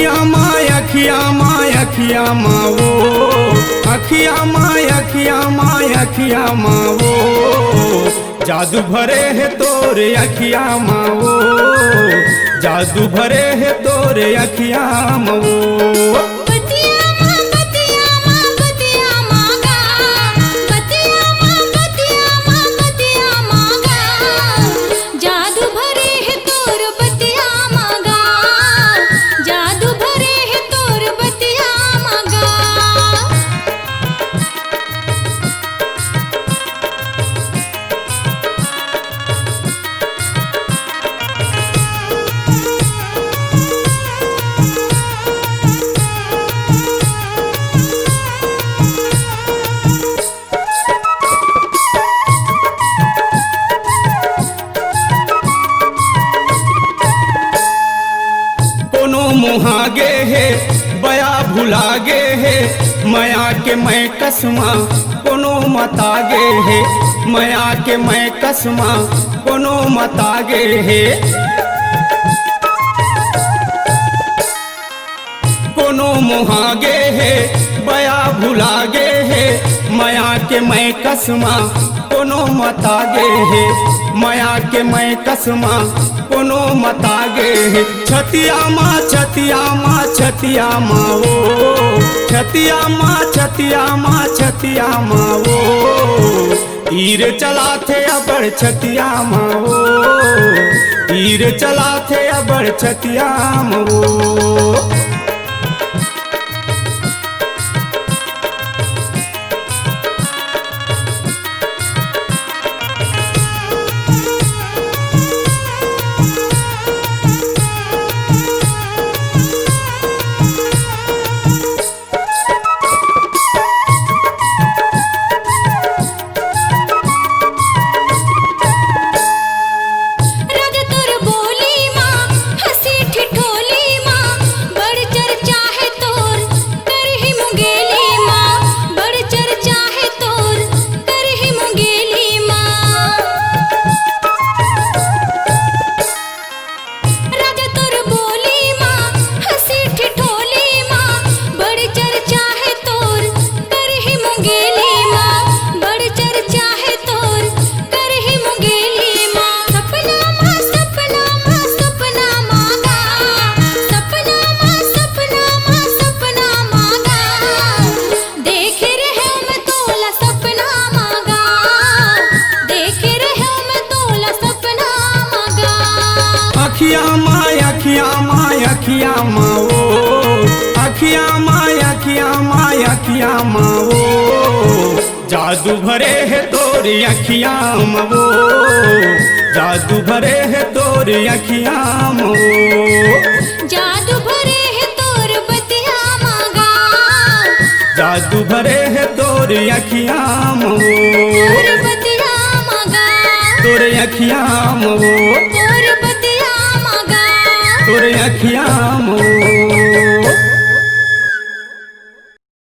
अखियाँ माँ वो अखियाँ माँ वो जादू भरे है तोरे अखियाँ माँ वो जादू भरे है तोरे अखियाँ माँ वो मुहागे है बया भुलागे है मया के मैं कसमा कोनो मतागे है मया के मैं कसमा कोनो मतागे है कोनो मुहागे है बया भुलागे है मया के मैं कसमा कोनो मतागे है मया के मैं कसमा कोनो मतागे है छतिया माँ वो छतिया माँ वो तीर चला थे अबर छतिया माँ वो तीर चला थे अबर छतिया माँ वो अखियाँ माँ वो जादू भरे है तोरी अखियाँ माँ वो जादू भरे है तोरी अखियाँ माँ वो जादू भरे है तोर बतिया मागा जादू भरे है तोरी अखियाँ माँ वो तोर बतिया मागा तोरे अखियाँ माँ वो तोर बतिया मागा तोरे अखियाँ